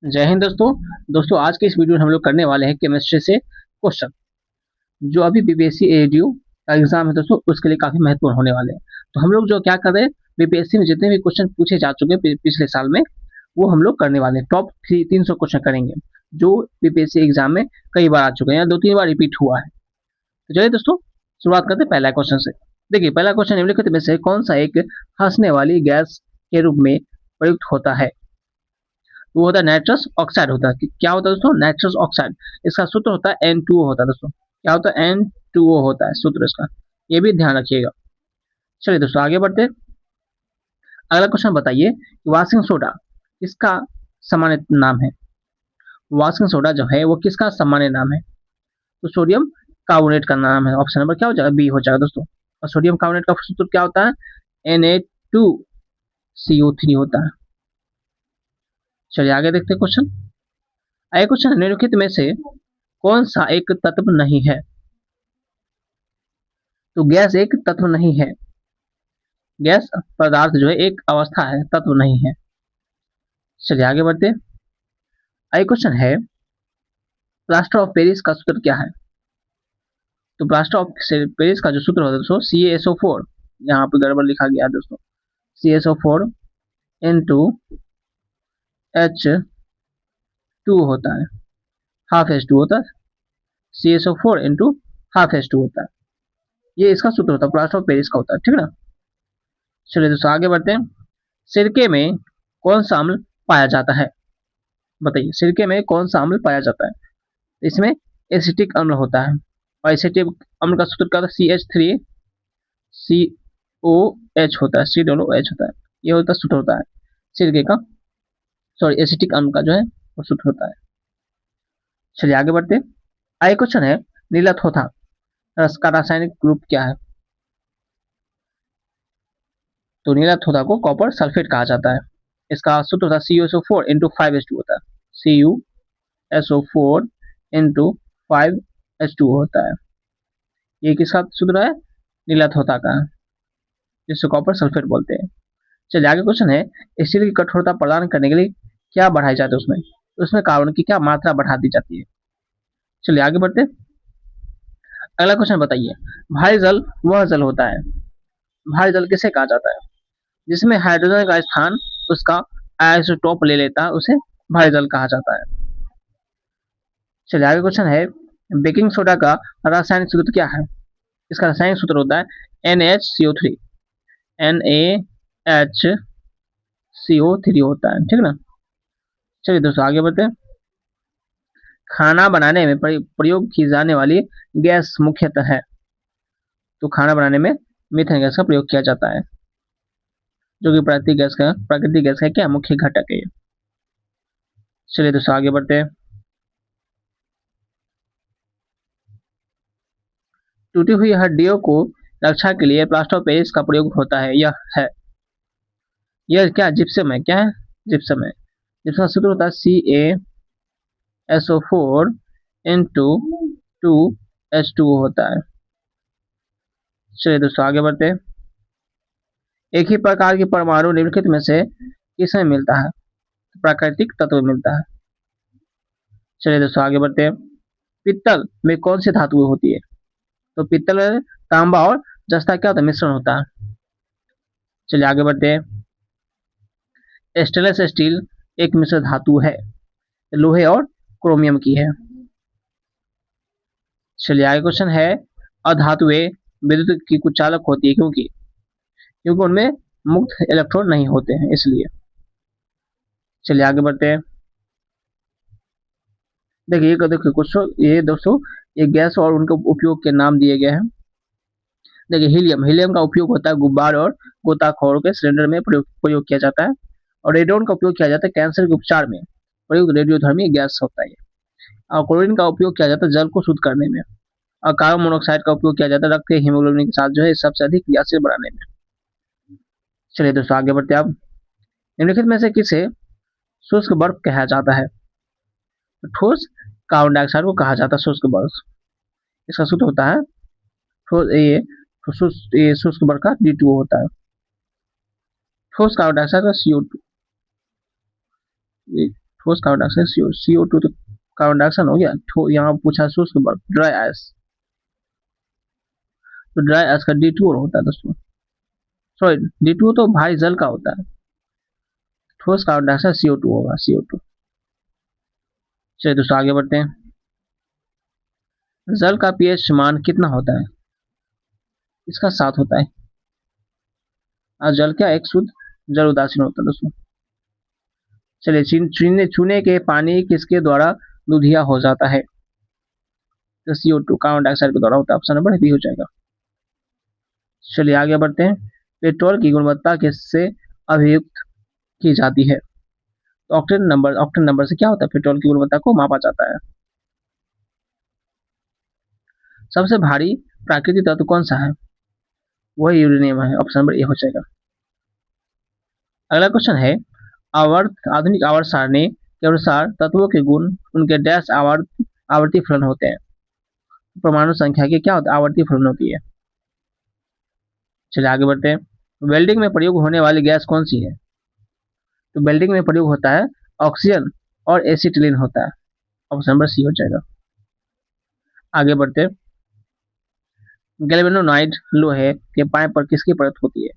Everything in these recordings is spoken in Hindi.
जय हिंद दोस्तों। आज के इस वीडियो में हम लोग करने वाले हैं केमिस्ट्री से क्वेश्चन जो अभी बीपीएससी एडीयू का एग्जाम है दोस्तों, उसके लिए काफी महत्वपूर्ण होने वाले हैं। तो हम लोग जो क्या कर रहे हैं, बीपीएससी में जितने भी क्वेश्चन पूछे जा चुके हैं पिछले साल में, वो हम लोग करने वाले हैं। टॉप 300 क्वेश्चन करेंगे जो बीपीएससी एग्जाम में कई बार आ चुके हैं या 2-3 बार रिपीट हुआ है। तो चलिए दोस्तों, शुरुआत करते हैं पहला क्वेश्चन से। देखिए, पहला क्वेश्चन निम्नलिखित में से कौन सा एक हंसने वाली गैस के रूप में प्रयुक्त होता है? वो होता है नाइट्रस ऑक्साइड होता है। क्या होता है दोस्तों? Nitrous oxide. इसका सूत्र होता है N2O होता है दोस्तों। क्या होता है? N2O होता है सूत्र इसका। ये भी ध्यान रखिएगा। चलिए दोस्तों, आगे बढ़ते हैं। अगला क्वेश्चन बताइए कि वाशिंग सोडा किसका सामान्य नाम है? वाशिंग सोडा जो है वो किसका सामान्य नाम है? तो सोडियम कार्बोनेट का नाम है। ऑप्शन नंबर क्या हो जाएगा? बी हो जाएगा दोस्तों। और सोडियम कार्बोनेट का सूत्र क्या होता है? Na2CO3 होता है। चलिए आगे देखते हैं क्वेश्चन। आगे क्वेश्चन, निम्नलिखित में से कौन सा एक तत्व नहीं है? तो गैस एक तत्व नहीं है। गैस पदार्थ जो है एक अवस्था है, तत्व नहीं है। चलिए आगे बढ़ते। आगे क्वेश्चन है, प्लास्टर ऑफ पेरिस का सूत्र क्या है? तो प्लास्टर ऑफ पेरिस का जो सूत्र होता है दोस्तों, CaSO4। यहाँ पे गड़बड़ लिखा गया है दोस्तों। CaSO4 इंटू H2 होता है, हाफ H2 होता है। CaSO4 इंटू हाफ H2 होता है। ये इसका सूत्र होता है, प्लास्टर ऑफ पेरिस का होता है। ठीक है ना? चलिए दोस्तों आगे बढ़ते हैं। सिरके में कौन सा अम्ल पाया जाता है? बताइए, सिरके में कौन सा अम्ल पाया जाता है? इसमें एसिटिक अम्ल होता है। और एसिटिक अम्ल का सूत्र क्या होता है? CH3COH होता है, COOH होता है। ये होता सूत्र होता है सिरके का, सॉरी एसिटिक अम्ल का जो है वो सूत्र होता है। चलिए आगे बढ़ते। आगे क्वेश्चन है, नीला थोथा रस का रासायनिक रूप क्या है? तो नीला थोथा को कॉपर सल्फेट कहा जाता है। इसका सूत्र होता है CuSO4 इंटू 5H2 होता है। CuSO4 इंटू 5H2 होता है। ये किसका सूत्र है? नीला थोथा का, जिससे कॉपर सल्फेट बोलते हैं। चलिए आगे क्वेश्चन है, स्टील की कठोरता प्रदान करने के लिए क्या बढ़ाई जाती है उसमें? तो उसमें कार्बन की क्या मात्रा बढ़ा दी जाती है? चलिए आगे बढ़ते। अगला क्वेश्चन बताइए, भारी जल वह जल होता है, भारी जल किसे कहा जाता है? जिसमें हाइड्रोजन का स्थान उसका आइसोटोप ले लेता है, उसे भारी जल कहा जाता है। चलिए आगे क्वेश्चन है, बेकिंग सोडा का रासायनिक सूत्र क्या है? इसका रासायनिक सूत्र होता है NaCO3। NaHCO3 होता है। ठीक है ना? चलिए दोस्तों आगे बढ़ते हैं। खाना बनाने में प्रयोग की जाने वाली गैस मुख्यतः है। तो खाना बनाने में मीथेन गैस का प्रयोग किया जाता है, जो कि प्राकृतिक गैस का क्या मुख्य घटक है। चलिए दोस्तों आगे बढ़ते हैं। टूटी हुई हड्डियों को रक्षा के लिए प्लास्टर ऑफ पेरिस का प्रयोग होता है। यह क्या जिप्सम है? क्या है? जिप्सम है। जिसका सूत्र होता है CaSO4 इंटू 2H2O होता है। चलिए दोस्तों आगे बढ़ते हैं। एक ही प्रकार के परमाणु निम्नलिखित में से किसमें मिलता है? प्राकृतिक तत्व मिलता है। चलिए दोस्तों आगे बढ़ते हैं। पित्तल में कौन सी धातु होती है? तो पित्तल में तांबा और जस्ता क्या होता है? मिश्रण होता है। चलिए आगे बढ़ते हैं। स्टेनलेस स्टील एक मिश्र धातु है, लोहे और क्रोमियम की है। चलिए आगे क्वेश्चन है, अधातुएं विद्युत की कुचालक होती है क्योंकि क्योंकि उनमें मुक्त इलेक्ट्रॉन नहीं होते हैं, इसलिए। चलिए आगे बढ़ते हैं। देखिए दोस्तों, ये गैस और उनके उपयोग के नाम दिए गए हैं। देखिए, हीलियम का उपयोग होता है गुब्बारे और गोताखोरों के सिलेंडर में प्रयोग किया जाता है। और रेडियम का उपयोग किया जाता है कैंसर के उपचार में प्रयुक्त रेडियोधर्मी गैस होता है। और क्लोरीन का उपयोग किया जाता है जल को शुद्ध करने में। और कार्बन मोनोऑक्साइड का उपयोग किया जाता है रक्त के हीमोग्लोबिन के साथ जो है सबसे अधिक क्रियाशील बनाने में। चलिए दोस्तों आगे बढ़ते हैं। आप निम्नलिखित में से किसे शुष्क बर्फ कहा जाता है? तो ठोस कार्बन डाइऑक्साइड को कहा जाता है शुष्क बर्फ। इसका सूत्र होता है ये शुष्क बर्फ का D2O होता है। ठोस कार्बन डाइऑक्साइड का CO2, ठोस कार्बन डाइऑक्साइड CO2 तो कार्बन डाइऑक्साइड हो गया। यहाँ पूछा शुष्क बर्फ, ड्राई आइस, तो ड्राई आइस का D2 और होता है दोस्तों, सॉरी D2 तो भारी जल का होता है, ठोस कार्बन डाइऑक्साइड CO2 होगा, CO2। चलिए दोस्तों आगे बढ़ते हैं। जल का पीएच मान कितना होता है? इसका 7 होता है। और जल क्या एक शुद्ध जल उदासीन होता है दोस्तों। चलिए चूने के पानी किसके द्वारा दुधिया हो जाता है? तो CO2 कार्बन डाइऑक्साइड के द्वारा होता है, ऑप्शन नंबर बी हो जाएगा। चलिए आगे बढ़ते हैं। पेट्रोल की गुणवत्ता किससे अभियुक्त की जाती है? तो ऑक्टेन नंबर से क्या होता है? पेट्रोल की गुणवत्ता को मापा जाता है। सबसे भारी प्राकृतिक तत्व कौन सा है? वह यूरेनियम है, ऑप्शन नंबर ए हो जाएगा। अगला क्वेश्चन है, आधुनिक आवर्त सारणी के अनुसार तत्वों के गुण उनके डैश आवर्ती फलन होते हैं। परमाणु संख्या की क्या होता है? आवर्ती फलन होती है। चलिए आगे बढ़ते हैं। वेल्डिंग में प्रयोग होने वाली गैस कौन सी है? तो वेल्डिंग में प्रयोग होता है ऑक्सीजन और एसिटिलीन होता है, ऑप्शन नंबर सी हो जाएगा। आगे बढ़ते हैं। गैल्वेनोनाइड लोहे के पाइप पर किसकी परत होती है?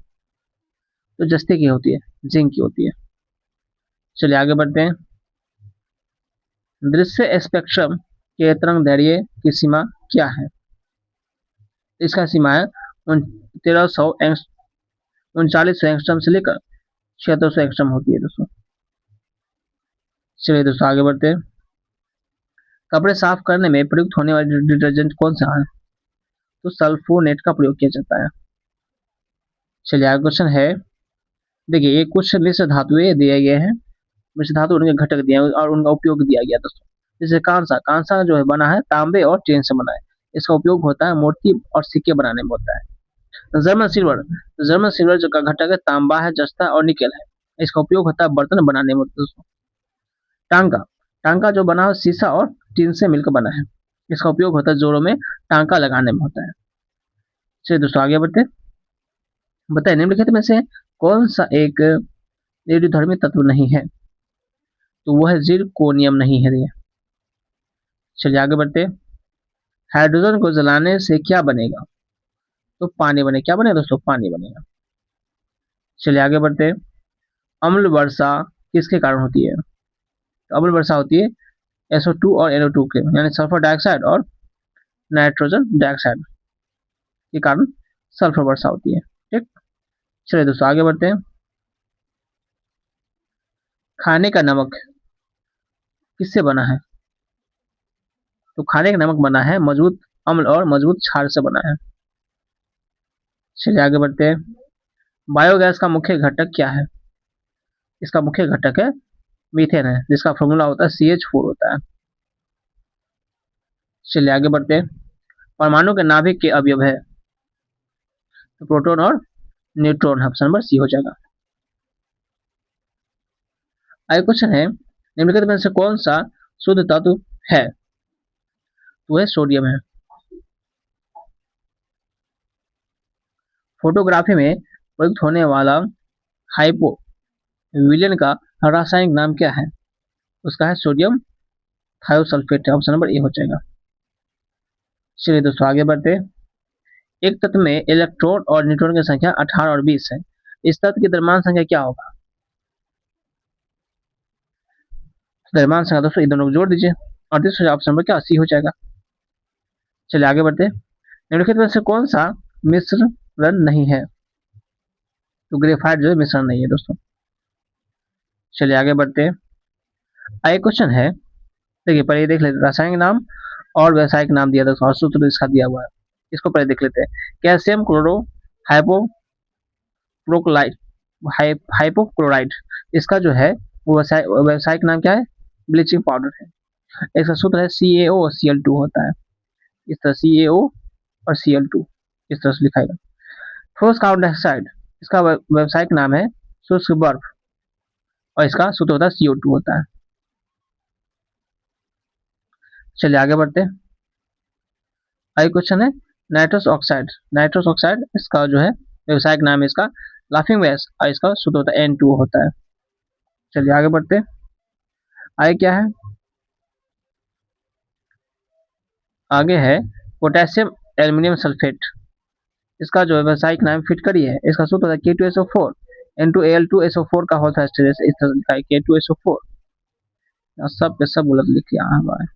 तो जस्ते की होती है, जिंक की होती है। चलिए आगे बढ़ते हैं। दृश्य स्पेक्ट्रम के तरंगदैर्घ्य की सीमा क्या है? इसका सीमा है 3939 एंगस्ट्रॉम से लेकर 7600 एंगस्ट्रॉम होती है दोस्तों। चलिए दोस्तों आगे बढ़ते हैं। कपड़े साफ करने में प्रयुक्त होने वाले डिटर्जेंट कौन सा है? तो सल्फोनेट का प्रयोग किया जाता है। चलिए आगे क्वेश्चन है, देखिए ये कुछ मिश्र धातुएं दिए गए हैं, मिश्र धातु उनके घटक दिए और उनका उपयोग दिया गया दोस्तों। जैसे कांसा जो है बना है तांबे और टीन से बना है, इसका उपयोग होता है मूर्ति और सिक्के बनाने में होता है। जर्मन सिल्वर जो का घटक है तांबा है, जस्ता और निकेल है, इसका उपयोग होता है बर्तन बनाने में दोस्तों। टांका टांका जो बना है शीशा और टीन से मिलकर बना है, इसका उपयोग होता है जोड़ों में टांका लगाने में होता है। चलिए दोस्तों आगे बढ़ते, बताइए निम्नलिखित में से कौन सा एक रेडियोधर्मी तत्व नहीं है? तो वह जिरकोनियम नहीं है ये। चलिए आगे बढ़ते, हाइड्रोजन को जलाने से क्या बनेगा? तो पानी बने, क्या बनेगा दोस्तों? पानी बनेगा। चलिए आगे बढ़ते, अम्ल वर्षा किसके कारण होती है? तो अम्ल वर्षा होती है SO2 और NO2 के, यानी सल्फर डाइऑक्साइड और नाइट्रोजन डाइऑक्साइड के कारण सल्फर वर्षा होती है। ठीक, चलिए दोस्तों आगे बढ़ते हैं। खाने का नमक किससे बना है? तो खाने का नमक बना है मजबूत अम्ल और मजबूत क्षार से बना है। चलिए आगे बढ़ते हैं। बायोगैस का मुख्य घटक क्या है? इसका मुख्य घटक है मीथेन है, जिसका फॉर्मूला होता है CH4 होता है। चलिए आगे बढ़ते हैं। परमाणु के नाभिक के अवयव है? तो प्रोटॉन और न्यूट्रॉन, ऑप्शन नंबर सी हो जाएगा। आगे क्वेश्चन है, निम्नलिखित में से कौन सा शुद्ध तत्व है? तो वह सोडियम है। फोटोग्राफी में प्रयुक्त होने वाला हाइपो विलेन का रासायनिक नाम क्या है? उसका है sodium thiosulphate, option number A हो जाएगा। चलिए दोस्तों आगे बढ़ते, एक तत्व में इलेक्ट्रॉन और न्यूट्रॉन की संख्या 18 और 20 है, इस तत्व की द्रव्यमान संख्या क्या होगा? द्रव्यमान संख्या दोस्तों इन दोनों को जोड़ दीजिए, 38 ऑप्शन नंबर क्या 80 हो जाएगा। चलिए आगे बढ़ते, निम्नलिखित में से कौन सा मिश्रण नहीं है? तो ग्रेफाइट जो है मिश्रण नहीं है दोस्तों। चलिए आगे बढ़ते, आगे क्वेश्चन है, देखिए पहले देख लेते रासायनिक नाम और व्यावसायिक नाम दिया दोस्तों और सूत्र इसका दिया हुआ है, इसको पहले देख लेते हैं। कैल्शियम क्लोरो हाइपोक्लोराइड हाइपोक्लोराइड, इसका जो है वो व्यावसायिक नाम क्या है? ब्लीचिंग पाउडर है। इसका सूत्र है CaO और Cl2 होता है, इस तरह CaO और Cl2 इस तरह से लिखाएगा। ठोस कार्बन डाइऑक्साइड, इसका व्यावसायिक नाम है शुष्क बर्फ और इसका सूत्र होता है CO2 होता है। चलिए आगे बढ़ते हैं। आगे क्वेश्चन है, नाइट्रस ऑक्साइड इसका जो है व्यावसायिक नाम है इसका लाफिंग गैस और इसका सूत्र होता है N2 होता है। चलिए आगे बढ़ते हैं। आगे क्या है, आगे है पोटेशियम एल्यूमिनियम सल्फेट। इसका जो है व्यावसायिक नाम फिटकरी है। इसका सूत्र है K2SO4 इंटू Al2SO4 का होता है इस तरह लिखा है K2SO4, सब पे सब गलत लिख के यहाँ हुआ है।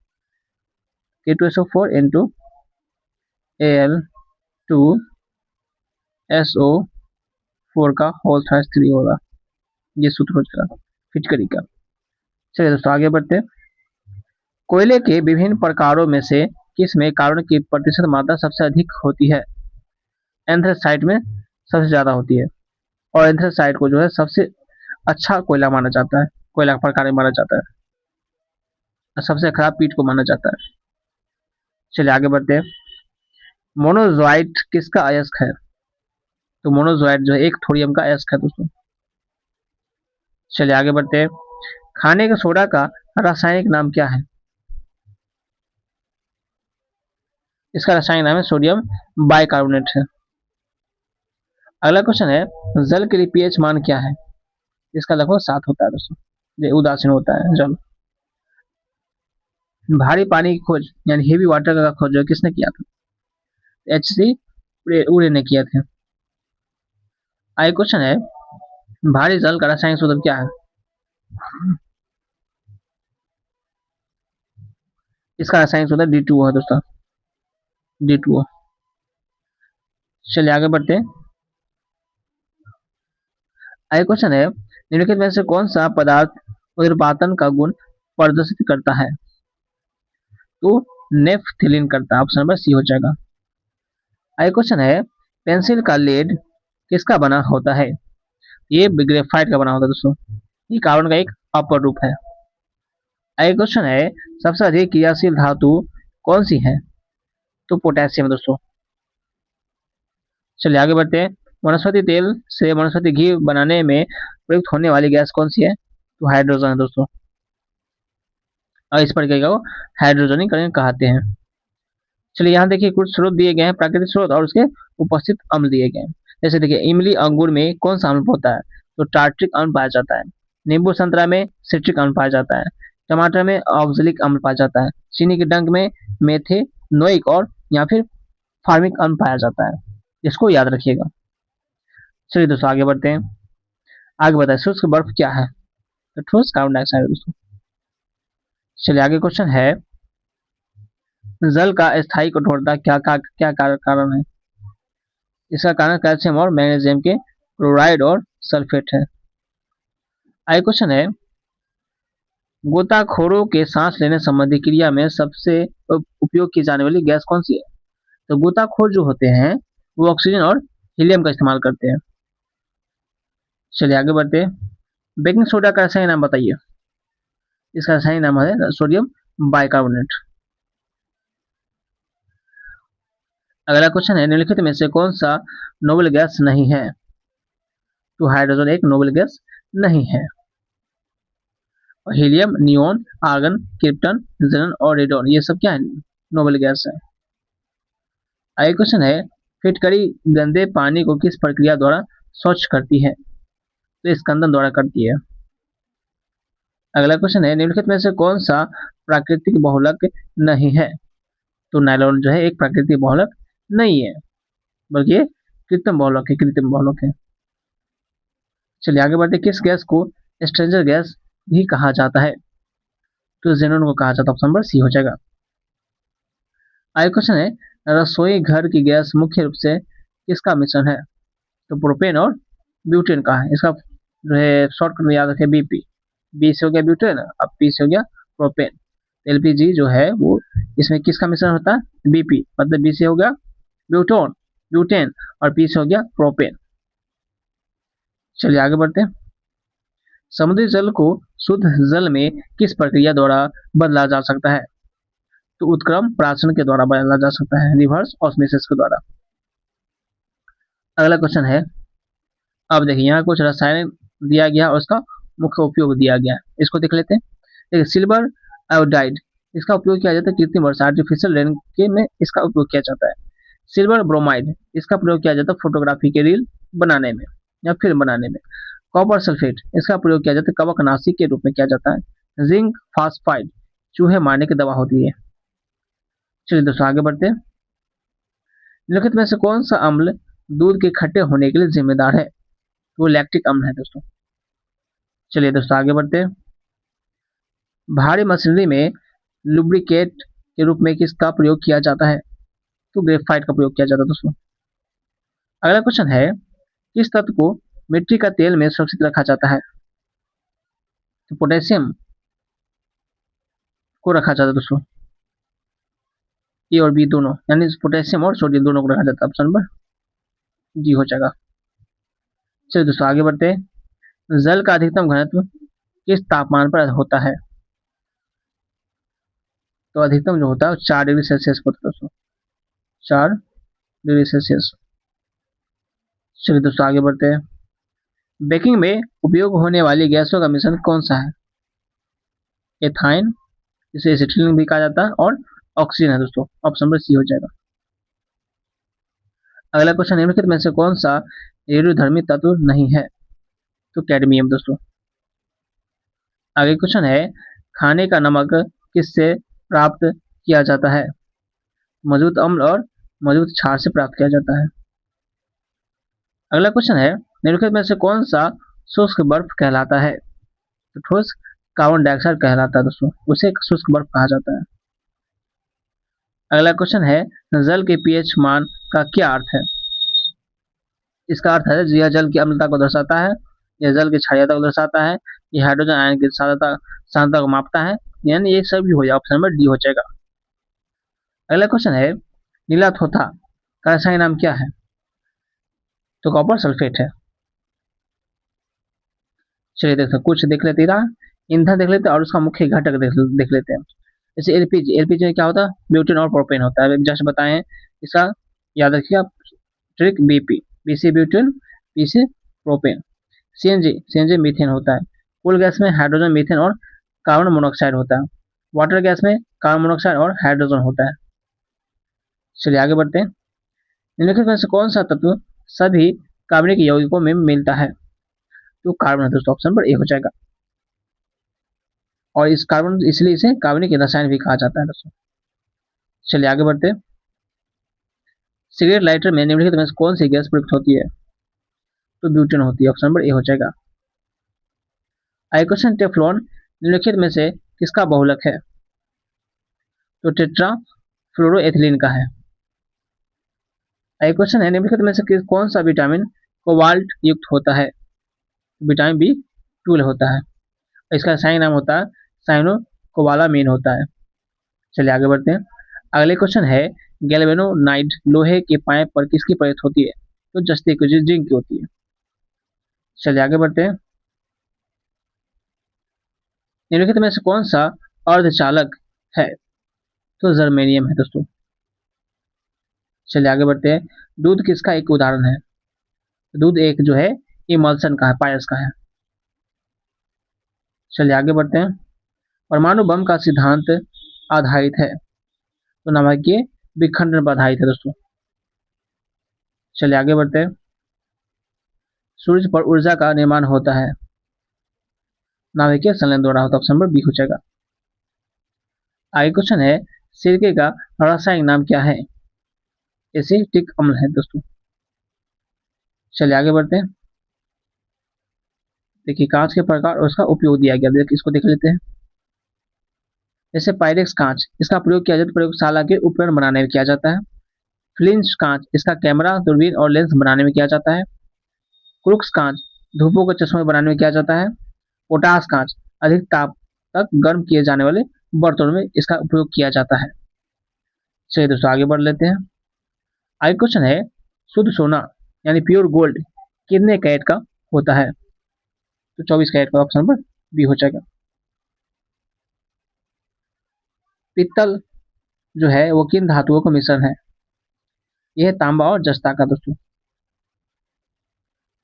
K2SO4 इंटू Al2SO4 का होल 3 होगा, ये सूत्र हो जाएगा फिटकरी का। चलिए दोस्तों आगे बढ़ते हैं। कोयले के विभिन्न प्रकारों में से किस में कार्बन की प्रतिशत मात्रा सबसे अधिक होती है? एंथ्रेसाइट में सबसे ज्यादा होती है, और एंथ्रेसाइट को जो है सबसे अच्छा कोयला माना जाता है, कोयला का प्रकार माना जाता है, और सबसे खराब पीट को माना जाता है। चलिए आगे बढ़ते हैं। मोनोजोइट किसका अयस्क है? तो मोनोजोइट जो है एक थोरियम का अयस्क है दोस्तों। चलिए आगे बढ़ते हैं। खाने के सोडा का रासायनिक नाम क्या है? इसका रासायनिक नाम है सोडियम बाइकार्बोनेट है। अगला क्वेश्चन है, जल के लिए पीएच मान क्या है? इसका लगभग 7 होता है दोस्तों, ये उदासीन होता है जल। भारी पानी की खोज यानी हेवी वाटर का खोज जो किसने किया था? H.C. उरे ने किया था। आगे क्वेश्चन है, भारी जल का रासायनिक सूत्र क्या है? इसका रासायनिक सूत्र D2O है दोस्तों, D2O। चलिए आगे बढ़ते हैं। आगे क्वेश्चन है, निम्नलिखित में से कौन सा पदार्थ उर्ध्वपातन का गुण प्रदर्शित करता है? तो नेफ्थिलीन करता है, ऑप्शन नंबर सी हो जाएगा। आगे क्वेश्चन है, पेंसिल का लेड किसका बना होता है? ये ग्रेफाइट का बना होता है दोस्तों, ये कार्बन का एक अपर रूप है। आगे क्वेश्चन है, सबसे अधिक क्रियाशील धातु कौन सी है? तो पोटेशियम दोस्तों। चलिए आगे बढ़ते हैं। वनस्पति तेल से वनस्पति घी बनाने में प्रयुक्त होने वाली गैस कौन सी है? तो हाइड्रोजन है दोस्तों, और इस प्रक्रिया को हाइड्रोजनीकरण कहते हैं। चलिए यहाँ देखिए कुछ स्रोत दिए गए हैं, प्राकृतिक स्रोत और उसके उपस्थित अम्ल दिए गए हैं। जैसे देखिए इमली अंगूर में कौन सा अम्ल होता है? तो टार्ट्रिक अम्ल पाया जाता है। नींबू संतरा में सिट्रिक अम्ल पाया जाता है। टमाटर में ऑक्जेलिक अम्ल पाया जाता है। चीनी के डंक में मेथेनोइक और या फिर फार्मिक अम्ल पाया जाता है। इसको याद रखिएगा। चलिए दोस्तों आगे बढ़ते हैं। आगे बताए शुष्क बर्फ क्या है? तो ठोस कार्बन डाइऑक्साइड दोस्तों। चलिए आगे क्वेश्चन है, जल का स्थायी कठोरता क्या कारण है? इसका कारण कैल्शियम और मैग्नीशियम के क्लोराइड और सल्फेट है। आगे क्वेश्चन है, गोताखोरों के सांस लेने संबंधी क्रिया में सबसे उपयोग की जाने वाली गैस कौन सी है? तो गोताखोर जो होते हैं वो ऑक्सीजन और हीलियम का इस्तेमाल करते हैं। चलिए आगे बढ़ते हैं। बेकिंग सोडा का रासायनिक नाम बताइए। इसका रासायनिक नाम है सोडियम बाइकार्बोनेट। अगला क्वेश्चन है, निम्नलिखित में से कौन सा नोबल गैस नहीं है? तो हाइड्रोजन एक नोबल गैस नहीं है। और हीलियम, नियोन, आर्गन, क्रिप्टन, जेनन और रेडोन ये सब क्या है? नोबल गैस है। आगे क्वेश्चन है, फिटकरी गंदे पानी को किस प्रक्रिया द्वारा स्वच्छ करती है? तो स्कंदन द्वारा करती है। अगला क्वेश्चन है, निम्नलिखित में से कौन सा प्राकृतिक बहुलक नहीं है? तो नायलॉन जो है एक प्राकृतिक बहुलक नहीं है, बल्कि ये कृत्रिम बहुलक है, कृत्रिम बहुलक है। चलिए आगे बढ़ते, किस गैस को स्ट्रेंजर गैस भी कहा जाता है? तो जेनोन को कहा जाता है, ऑप्शन नंबर सी हो जाएगा। आगे क्वेश्चन है, रसोई घर की गैस मुख्य रूप से किसका मिश्रण है? तो प्रोपेन और ब्यूटेन का है। इसका जो है शॉर्टकट में याद रखें बीपी, बी से हो गया ब्यूटेन, अब पी से हो गया प्रोपेन। एलपीजी जो है वो इसमें किसका मिश्रण होता है? बीपी, मतलब बी से हो गया ब्यूटोन ब्यूटेन और पी से हो गया प्रोपेन। चलिए आगे बढ़ते हैं। समुद्री जल को शुद्ध जल में किस प्रक्रिया द्वारा बदला जा सकता है? तो उत्क्रम प्राशन के द्वारा बदला जा सकता है, रिवर्स ऑस्मोसिस के द्वारा। अगला क्वेश्चन है, अब देखिए यहाँ कुछ रसायन दिया गया और उसका मुख्य उपयोग दिया गया है, इसको देख लेते हैं। देखिए सिल्वर आयोडाइड, इसका उपयोग किया जाता है कृत्रिम वर्षा आर्टिफिशियल रेन के में इसका उपयोग किया जाता है। सिल्वर ब्रोमाइड, इसका प्रयोग किया जाता है फोटोग्राफी के रील बनाने में या फिल्म बनाने में। कॉपर सल्फेट, इसका प्रयोग किया जाता है कवकनाशी के रूप में किया जाता है। जिंक फास्फाइड चूहे मारने की दवा होती है। चलिए दोस्तों आगे बढ़ते हैं। निम्नलिखित में से कौन सा अम्ल दूध के खट्टे होने के लिए जिम्मेदार है? वो लैक्टिक अम्ल है दोस्तों। चलिए दोस्तों आगे बढ़ते हैं। भारी मशीनरी में लुब्रिकेट के रूप में किसका प्रयोग किया जाता है? तो ग्रेफाइट का प्रयोग किया जाता है दोस्तों। अगला क्वेश्चन है, किस तत्व को मिट्टी का तेल में सुरक्षित रखा जाता है? तो पोटेशियम को रखा जाता है दोस्तों। ए और बी दोनों, यानी पोटेशियम और सोडियम दोनों को रखा जाता है। ऑप्शन नंबर डी हो जाएगा। चलिए दोस्तों आगे बढ़ते हैं। जल का अधिकतम घनत्व किस तापमान पर होता है? तो अधिकतम जो होता है 4 डिग्री सेल्सियस पर होता है दोस्तों, 4 डिग्री सेल्सियस। चलिए दोस्तों आगे बढ़ते हैं। बेकिंग में उपयोग होने वाली गैसों का मिश्रण कौन सा है? एथाइन, जिसे एसिटिलीन भी कहा जाता है, और ऑक्सीजन है दोस्तों। ऑप्शन नंबर सी हो जाएगा। अगला क्वेश्चन, निम्नलिखित में से कौन सा रेडियोधर्मी तत्व नहीं है? तो कैडमियम दोस्तों। आगे क्वेश्चन है, खाने का नमक किससे प्राप्त किया जाता है? मजबूत अम्ल और मजबूत क्षार से प्राप्त किया जाता है। अगला क्वेश्चन है, निम्नलिखित में से कौन सा शुष्क बर्फ कहलाता है? तो ठोस कार्बन डाइऑक्साइड कहलाता है दोस्तों, उसे शुष्क बर्फ कहा जाता है। अगला क्वेश्चन है, जल के पीएच मान का क्या अर्थ है? इसका अर्थ है यह जल की अम्लता को दर्शाता है, यह जल की क्षारीयता को दर्शाता है, यह हाइड्रोजन आयन की सांद्रता को मापता है, यानी ये सब भी हो जाएगा। ऑप्शन नंबर डी हो जाएगा। अगला क्वेश्चन है, नीला थोथा का रासायनिक नाम क्या है? तो कॉपर सल्फेट है। चलिए देखते हैं, कुछ देख लेते हैं, ईंधन देख लेते हैं और उसका मुख्य घटक देख लेते हैं। जैसे एलपीजी, एलपीजी में क्या होता है? ब्यूटेन और प्रोपेन होता है। जैसे बताएं, इसका याद रखिएगा trick, BP, BC butane, PC propane. CNG, CNG methane होता है। कुल गैस में हाइड्रोजन, मीथेन और कार्बन मोनोऑक्साइड होता है। वाटर गैस में कार्बन मोनोऑक्साइड और हाइड्रोजन होता है। चलिए आगे बढ़ते हैं। निम्नलिखित में से कौन सा तत्व सभी कार्बनिक यौगिकों में मिलता है? तो कार्बन है दोस्तों। ऑप्शन नंबर ए हो जाएगा। और इस कार्बन, इसलिए इसे कार्बनिक रसायन भी कहा जाता है दोस्तों। चलिए आगे बढ़ते हैं। सिगरेट लाइटर में निम्नलिखित में से कौन सी गैस प्रयुक्त होती है? तो ब्यूटेन होती है। ऑप्शन नंबर ए हो जाएगा। आई क्वेश्चन, टेफ्लॉन निम्नलिखित में से किसका बहुलक है? तो टेट्रा फ्लोरोएथिलीन का है। आई क्वेश्चन है, निम्नलिखित में से कौन सा विटामिन कोबाल्ट युक्त होता है? विटामिन बी 12 होता है। इसका रासायनिक नाम होता है साइनो कोबालामीन होता है। चलिए आगे बढ़ते हैं। अगले क्वेश्चन है, गैल्वेनोनाइड लोहे के पाइप पर किसकी प्रयुक्त होती है? तो जस्ते की, जिंक की होती है। चलिए आगे बढ़ते हैं। निम्नलिखित में से कौन सा अर्धचालक है? तो जर्मेनियम है दोस्तों। चलिए आगे बढ़ते हैं। दूध किसका एक उदाहरण है? दूध एक जो है इमल्सन का है, पायस का है। चलिए आगे बढ़ते हैं। परमाणु बम का सिद्धांत आधारित है? तो नाभिकीय विखंडन पर आधारित है दोस्तों। चलिए आगे बढ़ते हैं। सूर्य पर ऊर्जा का निर्माण होता है? नाभिकीय संलयन द्वारा होता है। ऑप्शन नंबर बी हो जाएगा। आगे क्वेश्चन है, सिरके का रासायनिक नाम क्या है? एसिटिक अम्ल है दोस्तों। चलिए आगे बढ़ते हैं। देखिए, कांच के प्रकार और उसका उपयोग दिया गया, देखिए इसको देख लेते हैं। जैसे पायरेक्स कांच, इसका प्रयोग किया जाता है प्रयोगशाला के उपकरण बनाने में किया जाता है। फ्लिंच कांच, इसका कैमरा, दूरबीन और लेंस बनाने में किया जाता है। क्रुक्स कांच, धूपों के चश्मे बनाने में किया जाता है। पोटास कांच, अधिक ताप तक गर्म किए जाने वाले बर्तनों में इसका उपयोग किया जाता है। चलिए दोस्तों आगे बढ़ लेते हैं। आगे क्वेश्चन है, शुद्ध सोना यानी प्योर गोल्ड कितने कैरेट का होता है? तो 24 कैरेट का। ऑप्शन नंबर बी हो जाएगा। पित्तल जो है वो किन धातुओं का मिश्रण है? यह है तांबा और जस्ता का दोस्तों।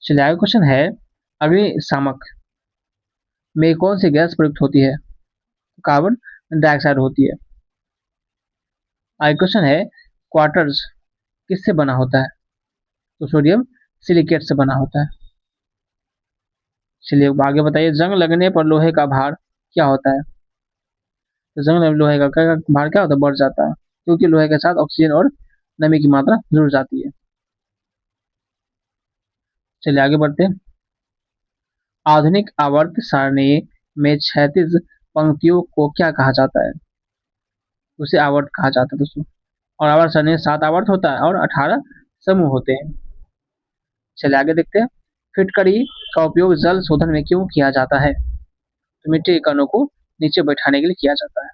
चलिए आगे क्वेश्चन है, अग्निशामक में कौन सी गैस प्रयुक्त होती है? कार्बन डाइऑक्साइड होती है। आगे क्वेश्चन है, क्वार्टर्स किससे बना होता है? तो सोडियम सिलिकेट से बना होता है। चलिए आगे बताइए, जंग लगने पर लोहे का भार क्या होता है? तो जंग में लोहे का भार क्या होता है? बढ़ जाता है, क्योंकि लोहे के साथ ऑक्सीजन और नमी की मात्रा जुड़ जाती है। चलिए आगे बढ़ते हैं। आधुनिक आवर्त सारणी में क्षैतिज पंक्तियों को क्या कहा जाता है? उसे आवर्त कहा जाता है दोस्तों। और आवर्त सारणी में 7 आवर्त होता है और 18 समूह होते हैं। चलिए आगे देखते हैं। फिटकरी का उपयोग जल शोधन में क्यों किया जाता है? तो मिट्टी के कणों को नीचे बैठाने के लिए किया जाता है।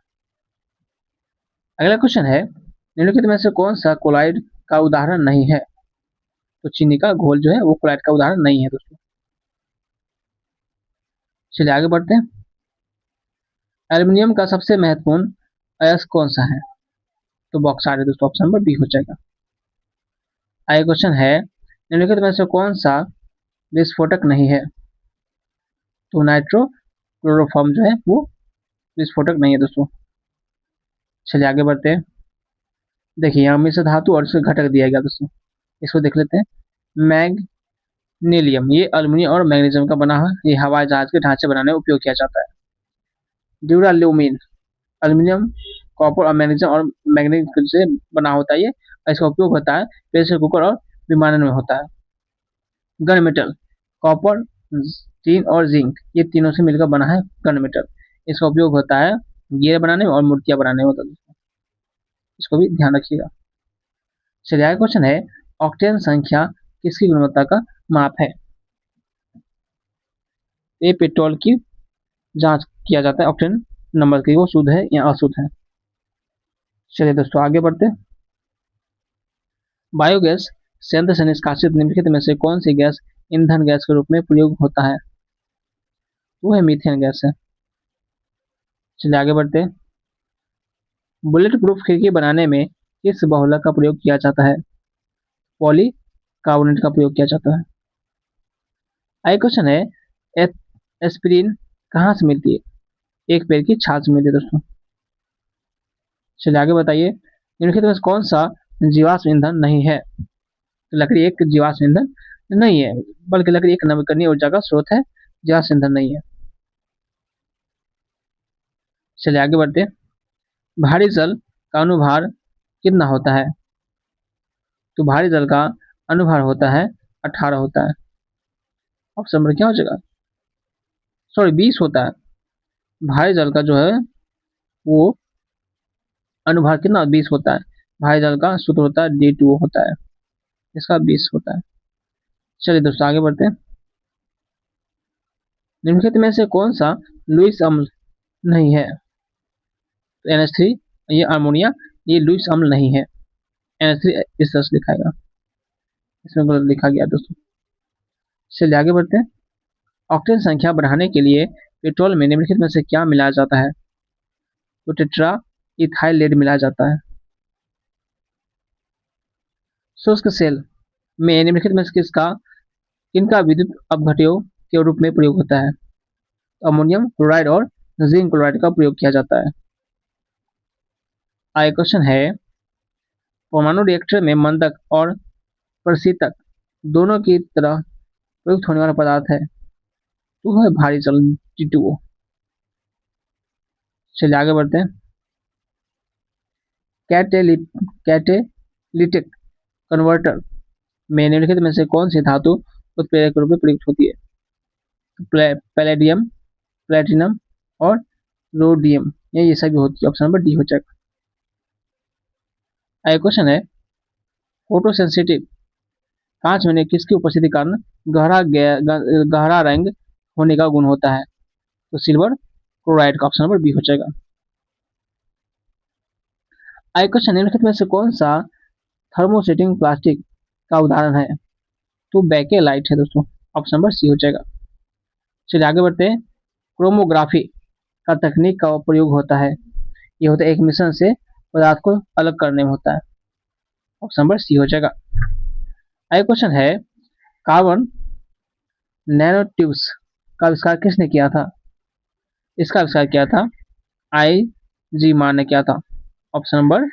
अगला क्वेश्चन है, निम्नलिखित में से कौन सा कोलाइड का उदाहरण नहीं है? तो चीनी का घोल जो है वो कोलाइड का उदाहरण नहीं है दोस्तों। चलिए आगे बढ़ते हैं। एल्युमिनियम का सबसे महत्वपूर्ण अयस्क कौन सा है? तो बॉक्साइट है दोस्तों, ऑप्शन नंबर बी हो जाएगा। आगे क्वेश्चन है, निम्नलिखित में से कौन सा विस्फोटक नहीं है? तो नाइट्रो क्लोरोफॉर्म जो है वो विस्फोटक नहीं है दोस्तों। चलिए आगे बढ़ते हैं। देखिए यहाँ मिश्र धातु और इसका घटक दिया गया दोस्तों, इसको देख लेते हैं। मैग्नीलियम, ये अल्युमिनियम और मैग्नीशियम का बना है, ये हवाई जहाज के ढांचे बनाने में उपयोग किया जाता है। ड्यूराल्यूमिन, अल्युमिनियम, कॉपर और मैग्नीशियम और मैग्नीज से बना होता है ये, और इसका उपयोग होता है प्रेशर कुकर और विमानन में होता है। गन मेटल, कॉपर, टीन और जिंक, ये तीनों से मिलकर बना है गन मेटल। इसका उपयोग होता है गियर बनाने में और मूर्तियां बनाने में होता है। इसको भी ध्यान रखिएगा। चलिए आगे क्वेश्चन है, ऑक्टेन संख्या किसकी गुणवत्ता का माप है? ये पेट्रोल की जांच किया जाता है ऑक्टेन नंबर की, वो शुद्ध है या अशुद्ध है। चलिए दोस्तों आगे बढ़ते हैं। बायोगैस संयंत्र से निष्कासित निम्नलिखित में से कौन सी गैस ईंधन गैस के रूप में प्रयोग होता है? वो है मीथेन गैस है। चलिए आगे बढ़ते हैं। बुलेट प्रूफ खिड़की बनाने में किस बहुलक का प्रयोग किया जाता है? पॉली कार्बोनेट का प्रयोग किया जाता है। आगे क्वेश्चन है, एस्पिरिन कहाँ से मिलती है? एक पेड़ की छाल से मिलती है दोस्तों। चलिए आगे बताइए, निम्नलिखित में से कौन सा जीवाश्म ईंधन नहीं है? तो लकड़ी एक जीवाश्म ईंधन नहीं है, बल्कि लकड़ी एक नवीकरणीय ऊर्जा का स्रोत है, जीवाश्म ईंधन नहीं है। चलिए आगे बढ़ते हैं। भारी जल का अनुभार कितना होता है? तो भारी जल का अनुभार होता है 18 होता है। ऑप्शन नंबर क्या हो जाएगा? सॉरी 20 होता है। भारी जल का जो है वो अनुभार कितना 20 होता है। भारी जल का सूत्र होता है D2O होता है, इसका 20 होता है। चलिए दोस्तों आगे बढ़ते हैं। निम्नलिखित में से कौन सा लुईस अम्ल नहीं है? तो NH3, ये अमोनिया, ये लुईस अम्ल नहीं है। NH3 इस तरह से लिखाएगा, इसमें गलत लिखा गया दोस्तों। चलिए आगे बढ़ते हैं। ऑक्टेन संख्या बढ़ाने के लिए पेट्रोल में निम्नलिखित में से क्या मिलाया जाता है? तो टेट्रा इथाइल लेड मिलाया जाता है। शुष्क सेल में निम्नलिखित में से किनका विद्युत अपघट्यों के रूप में प्रयोग होता है? अमोनियम क्लोराइड और जिंक क्लोराइड का प्रयोग किया जाता है। आगे क्वेश्चन है, परमाणु रिएक्टर में मंदक और प्रशीतक दोनों की तरह प्रयुक्त होने वाला पदार्थ है, तो है भारी जल T2O। चलिए आगे बढ़ते हैं। कैटेलिटिक कन्वर्टर में निम्नलिखित में से कौन सी धातु उत्प्रेरक के रूप में प्रयुक्त होती है? पैलेडियम, प्लेटिनम और रोडियम, ये सभी होती है। ऑप्शन नंबर डी हो जाएगा। आगे क्वेश्चन है, फोटोसेंसिटिव कांच में किसकी उपस्थिति के कारण गहरा रंग होने का गुण होता है? तो सिल्वर क्लोराइड का ऑप्शन नंबर बी हो जाएगा। आगे क्वेश्चन, निम्नलिखित में से कौन सा थर्मोसेटिंग प्लास्टिक का उदाहरण है? तो बैकेलाइट है दोस्तों, ऑप्शन नंबर सी हो जाएगा। चलिए आगे बढ़ते हैं। क्रोमोग्राफी का तकनीक का प्रयोग होता है, ये होता है एक मिश्रण से पदार्थ को अलग करने में होता है। ऑप्शन नंबर सी हो जाएगा। आगे क्वेश्चन है, कार्बन नैनोट्यूब्स का आविष्कार किसने किया था? इसका आविष्कार किया था I.G. मान ने किया था। Option number